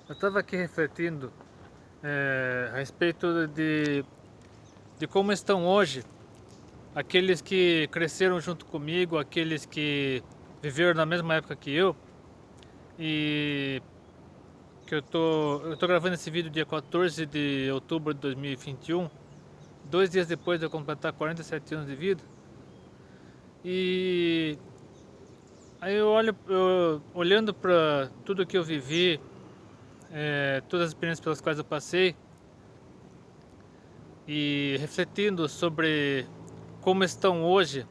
Eu estava aqui refletindo a respeito de como estão hoje aqueles que cresceram junto comigo, aqueles que viveram na mesma época que eu, e que eu tô gravando esse vídeo dia 14 de outubro de 2021, 2 dias depois de eu completar 47 anos de vida. E aí olhando para tudo que eu vivi, todas as experiências pelas quais eu passei, e refletindo sobre como estão hoje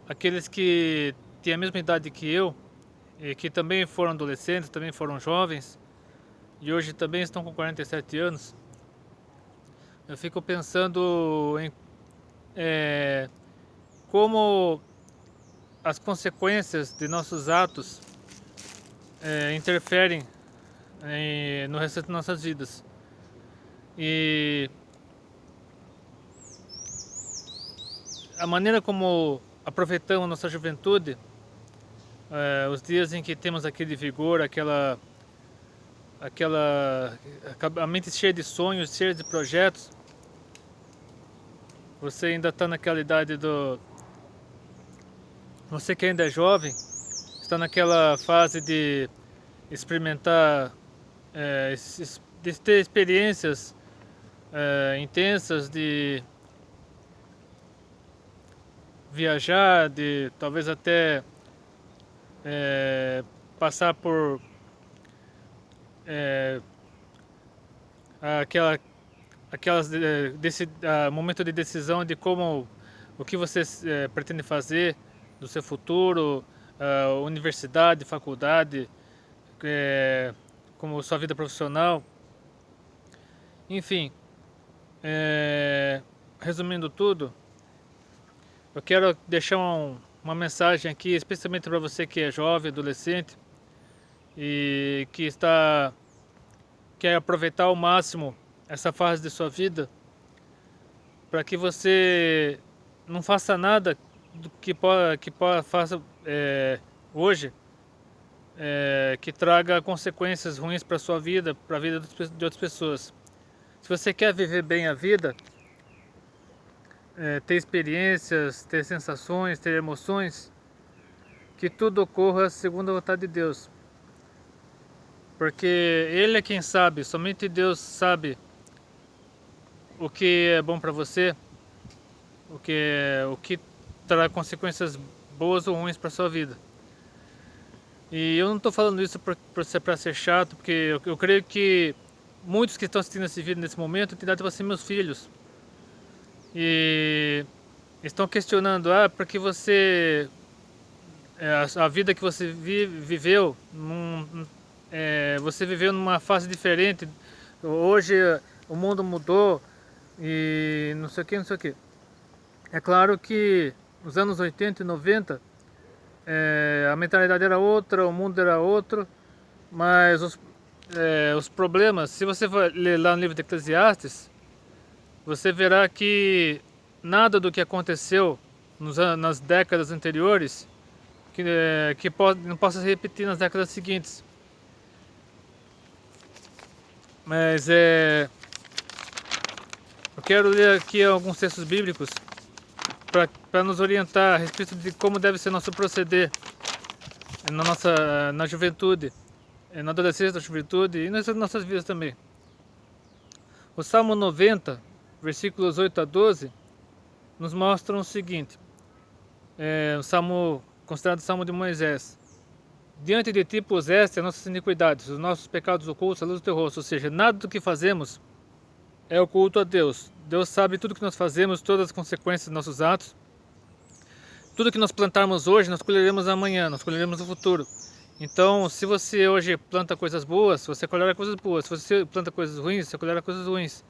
aqueles que têm a mesma idade que eu, e que também foram adolescentes, também foram jovens, e hoje também estão com 47 anos, eu fico pensando em como as consequências de nossos atos interferem no restante de nossas vidas. E a maneira como aproveitamos nossa juventude, os dias em que temos aquele vigor, a mente cheia de sonhos, cheia de projetos. Você ainda está naquela idade você que ainda é jovem, está naquela fase de experimentar, de ter experiências intensas, de viajar, de talvez até passar por aquela momento de decisão de o que você pretende fazer do seu futuro, universidade, faculdade, como sua vida profissional, enfim. Resumindo tudo, eu quero deixar uma mensagem aqui, especialmente para você que é jovem, adolescente e que quer aproveitar ao máximo essa fase de sua vida, para que você não faça nada do que faça hoje, que traga consequências ruins para sua vida, para a vida de outras pessoas. Se você quer viver bem a vida, ter experiências, ter sensações, ter emoções, que tudo ocorra segundo a vontade de Deus. Porque Ele é quem sabe, somente Deus sabe o que é bom para você, o que trará consequências boas ou ruins para sua vida. E eu não estou falando isso para ser chato, porque eu creio que muitos que estão assistindo esse vídeo nesse momento têm dado para ser meus filhos. E estão questionando, porque você a vida que você viveu, você viveu numa fase diferente. Hoje o mundo mudou e não sei o que, não sei o que. É claro que nos anos 80 e 90 a mentalidade era outra, o mundo era outro, mas os problemas, se você for ler lá no livro de Eclesiastes, você verá que nada do que aconteceu nas décadas anteriores não possa se repetir nas décadas seguintes. Mas eu quero ler aqui alguns textos bíblicos para nos orientar a respeito de como deve ser nosso proceder na juventude, na adolescência, na juventude e nas nossas vidas também. O Salmo 90, versículos 8 a 12, nos mostram o seguinte, o Salmo considerado o Salmo de Moisés: diante de ti puseste as nossas iniquidades, os nossos pecados ocultos à luz do teu rosto. Ou seja, nada do que fazemos é oculto a Deus. Deus sabe tudo que nós fazemos, todas as consequências dos nossos atos. Tudo que nós plantarmos hoje, nós colheremos amanhã, nós colheremos no futuro. Então, se você hoje planta coisas boas, você colherá coisas boas. Se você planta coisas ruins, você colherá coisas ruins.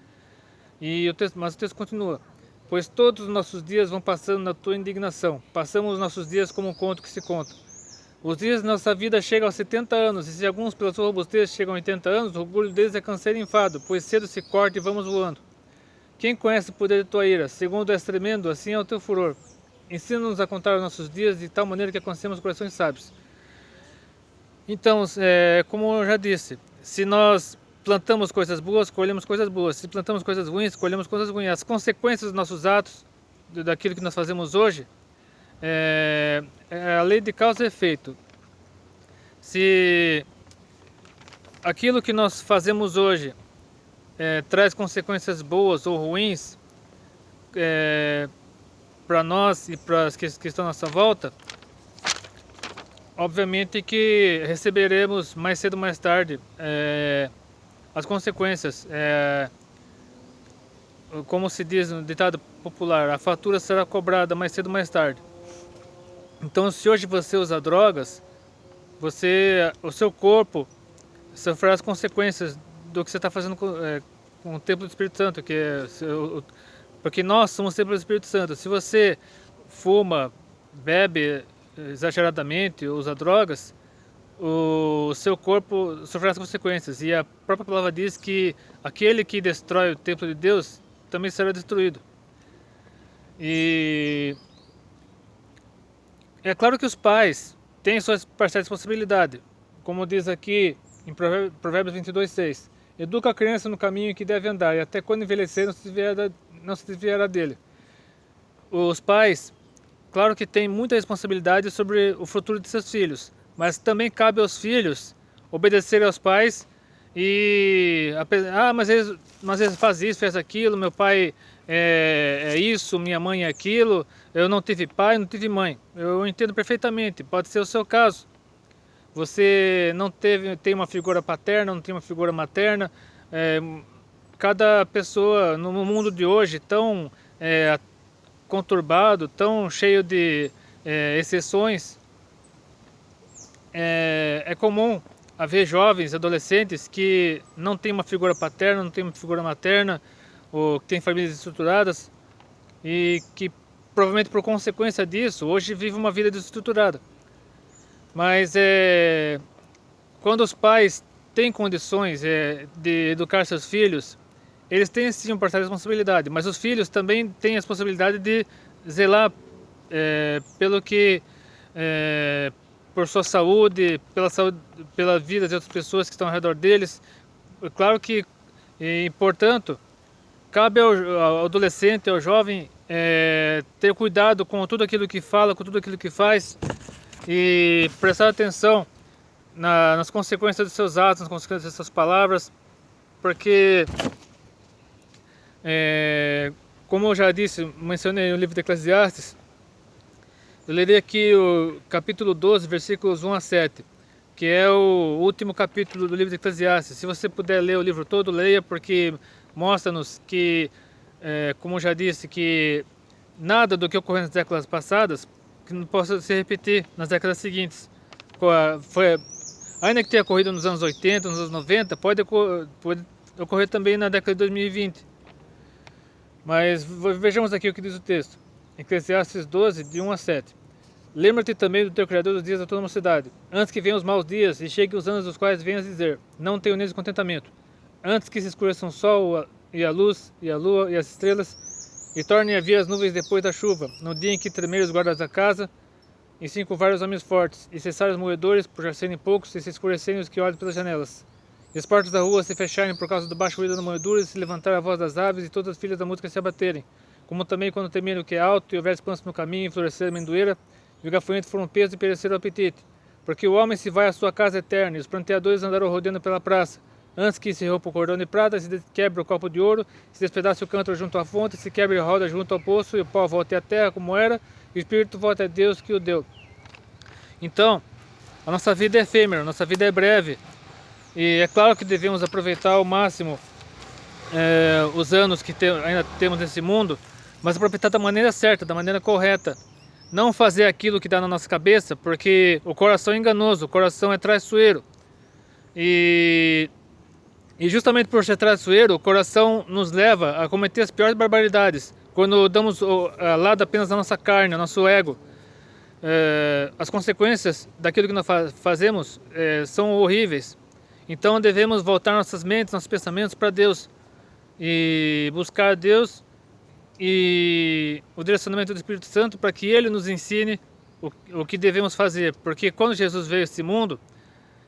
Mas o texto continua: pois todos os nossos dias vão passando na tua indignação. Passamos os nossos dias como um conto que se conta. Os dias de nossa vida chegam aos 70 anos, e se alguns pela sua robustez chegam a 80 anos, o orgulho deles é canseiro e enfado, pois cedo se corta e vamos voando. Quem conhece o poder de tua ira? Segundo és tremendo, assim é o teu furor. Ensina-nos a contar os nossos dias de tal maneira que alcancemos corações sábios. Então, como eu já disse, se nós plantamos coisas boas, colhemos coisas boas. Se plantamos coisas ruins, colhemos coisas ruins. As consequências dos nossos atos, daquilo que nós fazemos hoje, é a lei de causa e efeito. Se aquilo que nós fazemos hoje traz consequências boas ou ruins para nós e para as que estão à nossa volta, obviamente que receberemos mais cedo ou mais tarde as consequências. Como se diz no ditado popular, a fatura será cobrada mais cedo ou mais tarde. Então, se hoje você usa drogas, o seu corpo sofrerá as consequências do que você está fazendo com o templo do Espírito Santo, porque nós somos o templo do Espírito Santo. Se você fuma, bebe exageradamente, usa drogas, o seu corpo sofrerá as consequências. E a própria palavra diz que aquele que destrói o templo de Deus também será destruído. E é claro que os pais têm suas parcelas de responsabilidade, como diz aqui em Provérbios 22:6. Educa a criança no caminho que deve andar, e até quando envelhecer não se desviará dele. Os pais, claro que têm muita responsabilidade sobre o futuro de seus filhos, mas também cabe aos filhos obedecer aos pais mas eles fazem isso, faz aquilo, meu pai é isso, minha mãe é aquilo, eu não tive pai, não tive mãe. Eu entendo perfeitamente, pode ser o seu caso. Você não tem uma figura paterna, não tem uma figura materna. Cada pessoa no mundo de hoje tão conturbado, tão cheio de exceções, é comum haver jovens, adolescentes que não têm uma figura paterna, não têm uma figura materna, ou que têm famílias estruturadas e que provavelmente por consequência disso hoje vivem uma vida desestruturada. Mas quando os pais têm condições de educar seus filhos, eles têm sim uma parcela de responsabilidade, mas os filhos também têm a responsabilidade de zelar por sua saúde, pela vida de outras pessoas que estão ao redor deles. Claro que, portanto, cabe ao adolescente, ao jovem, ter cuidado com tudo aquilo que fala, com tudo aquilo que faz, e prestar atenção nas consequências dos seus atos, nas consequências das suas palavras, porque, como eu já disse, mencionei no livro de Eclesiastes, eu lerei aqui o capítulo 12, versículos 1 a 7, que é o último capítulo do livro de Eclesiastes. Se você puder ler o livro todo, leia, porque mostra-nos que, como eu já disse, que nada do que ocorreu nas décadas passadas que não possa se repetir nas décadas seguintes. Ainda que tenha ocorrido nos anos 80, nos anos 90, pode ocorrer também na década de 2020. Mas vejamos aqui o que diz o texto. Eclesiastes 12, de 1 a 7. Lembra-te também do teu Criador dos dias da tua mocidade, antes que venham os maus dias e cheguem os anos dos quais venhas dizer, não tenho neles contentamento. Antes que se escureçam o sol e a luz, e a lua e as estrelas, e tornem a vir as nuvens depois da chuva, no dia em que tremer os guardas da casa, e se encurvarem os homens fortes, e cessarem os moedores, por já serem poucos, e se escurecerem os que olham pelas janelas. E as portas da rua se fecharem por causa do baixo ruído da moedura, e se levantar a voz das aves, e todas as filhas da música se abaterem. Como também quando temerem o que é alto, e houver espanso no caminho, e florescer a amendoeira, e o gafanhoto for um peso e perecer o apetite. Porque o homem se vai à sua casa eterna, e os pranteadores andarão rodeando pela praça. Antes que se rompa o cordão de prata, se quebre o copo de ouro, se despedace o cântaro junto à fonte, se quebre a roda junto ao poço, e o pó volte à terra como era, e o espírito volte a Deus que o deu. Então, a nossa vida é efêmera, a nossa vida é breve. E é claro que devemos aproveitar ao máximo os anos que ainda temos nesse mundo, mas aproveitar da maneira certa, da maneira correta. Não fazer aquilo que dá na nossa cabeça, porque o coração é enganoso, o coração é traiçoeiro. E justamente por ser traiçoeiro, o coração nos leva a cometer as piores barbaridades. Quando damos lado apenas à nossa carne, ao nosso ego. As consequências daquilo que nós fazemos são horríveis. Então devemos voltar nossas mentes, nossos pensamentos para Deus. E buscar Deus e o direcionamento do Espírito Santo para que Ele nos ensine o que devemos fazer. Porque quando Jesus veio a este mundo,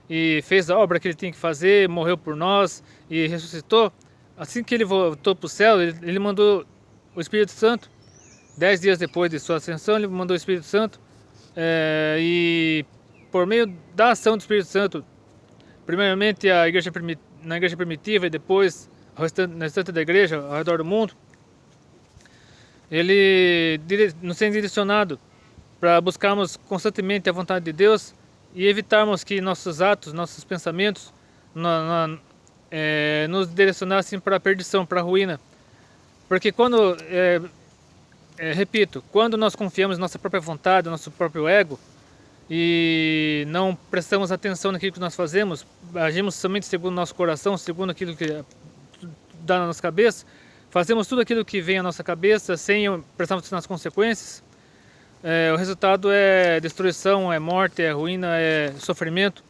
e fez a obra que ele tinha que fazer, morreu por nós e ressuscitou, assim que ele voltou para o céu, ele mandou o Espírito Santo. 10 dias depois de sua ascensão, ele mandou o Espírito Santo, e por meio da ação do Espírito Santo, primeiramente na igreja primitiva e depois na restante da igreja ao redor do mundo, ele nos tem direcionado para buscarmos constantemente a vontade de Deus e evitarmos que nossos atos, nossos pensamentos nos direcionassem para a perdição, para a ruína. Porque quando, repito, quando nós confiamos na nossa própria vontade, no nosso próprio ego, e não prestamos atenção naquilo que nós fazemos, agimos somente segundo o nosso coração, segundo aquilo que dá na nossa cabeça, fazemos tudo aquilo que vem à nossa cabeça sem prestar atenção nas consequências, o resultado é destruição, é morte, é ruína, é sofrimento.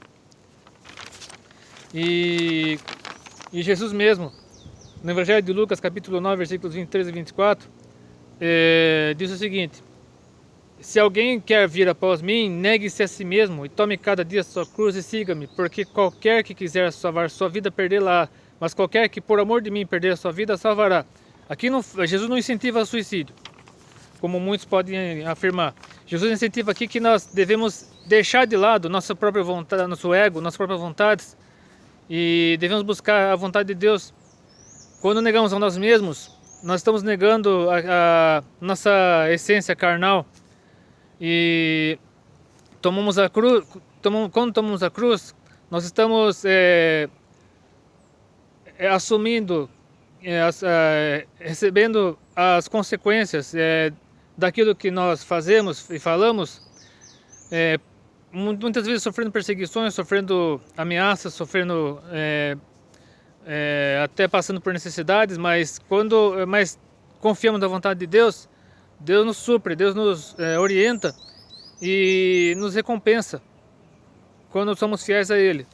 E Jesus mesmo, no Evangelho de Lucas, capítulo 9, versículos 23 e 24, diz o seguinte: se alguém quer vir após mim, negue-se a si mesmo e tome cada dia sua cruz e siga-me, porque qualquer que quiser salvar sua vida, perdê-la, mas qualquer que por amor de mim perder a sua vida, salvará. Aqui Jesus não incentiva o suicídio, como muitos podem afirmar. Jesus incentiva aqui que nós devemos deixar de lado nossa própria vontade, nosso ego, nossas próprias vontades, e devemos buscar a vontade de Deus. Quando negamos a nós mesmos, nós estamos negando a nossa essência carnal, e tomamos a cruz. Quando tomamos a cruz, nós estamos assumindo, recebendo as consequências daquilo que nós fazemos e falamos, muitas vezes sofrendo perseguições, sofrendo ameaças, sofrendo até passando por necessidades, mas quando confiamos na vontade de Deus, Deus nos supre, Deus nos orienta e nos recompensa quando somos fiéis a Ele.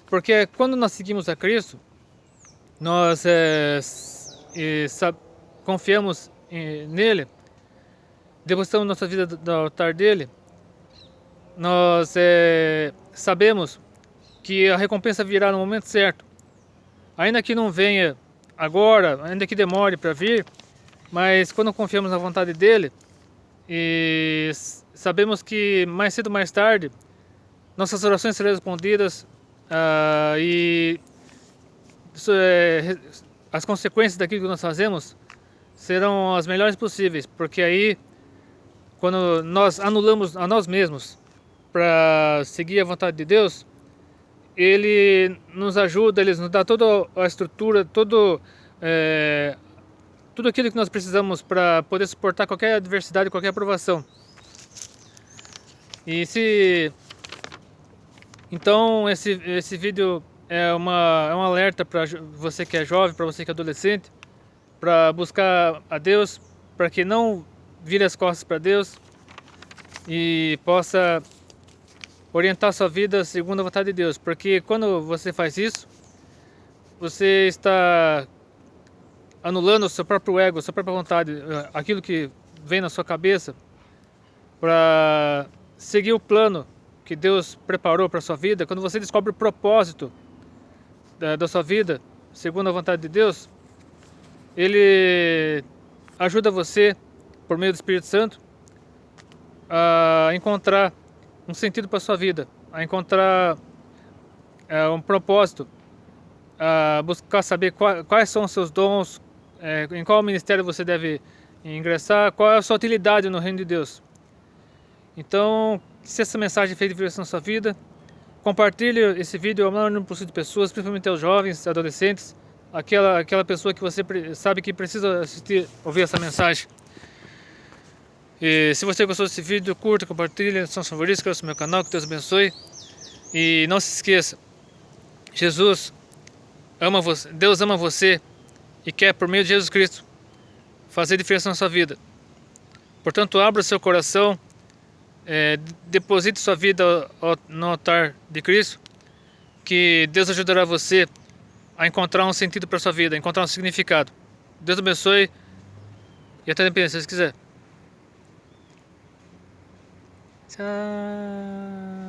Porque quando nós seguimos a Cristo, nós confiamos nele, depositamos nossa vida do altar dele, nós sabemos que a recompensa virá no momento certo. Ainda que não venha agora, ainda que demore para vir, mas quando confiamos na vontade dele e sabemos que mais cedo ou mais tarde nossas orações serão respondidas, e as consequências daquilo que nós fazemos serão as melhores possíveis, porque aí, quando nós anulamos a nós mesmos para seguir a vontade de Deus, Ele nos ajuda, Ele nos dá toda a estrutura, tudo aquilo que nós precisamos para poder suportar qualquer adversidade, qualquer provação. Então esse vídeo é um alerta para você que é jovem, para você que é adolescente, para buscar a Deus, para que não vire as costas para Deus e possa orientar sua vida segundo a vontade de Deus, porque quando você faz isso, você está anulando o seu próprio ego, a sua própria vontade, aquilo que vem na sua cabeça, para seguir o plano que Deus preparou para a sua vida. Quando você descobre o propósito da sua vida, segundo a vontade de Deus, Ele ajuda você, por meio do Espírito Santo, a encontrar um sentido para a sua vida, a encontrar um propósito, a buscar saber quais são os seus dons, em qual ministério você deve ingressar, qual é a sua utilidade no reino de Deus. Então, se essa mensagem fez diferença na sua vida, compartilhe esse vídeo ao maior número possível de pessoas, principalmente aos jovens, adolescentes, aquela pessoa que você sabe que precisa ouvir essa mensagem. E se você gostou desse vídeo, curta, compartilhe, são os favoritos, inscreva-se no meu canal, que Deus abençoe. E não se esqueça, Jesus ama você, Deus ama você e quer, por meio de Jesus Cristo, fazer diferença na sua vida. Portanto, abra seu coração, deposite sua vida no altar de Cristo, que Deus ajudará você a encontrar um sentido para sua vida, a encontrar um significado. Deus abençoe e até depois, se Deus quiser. Tchau.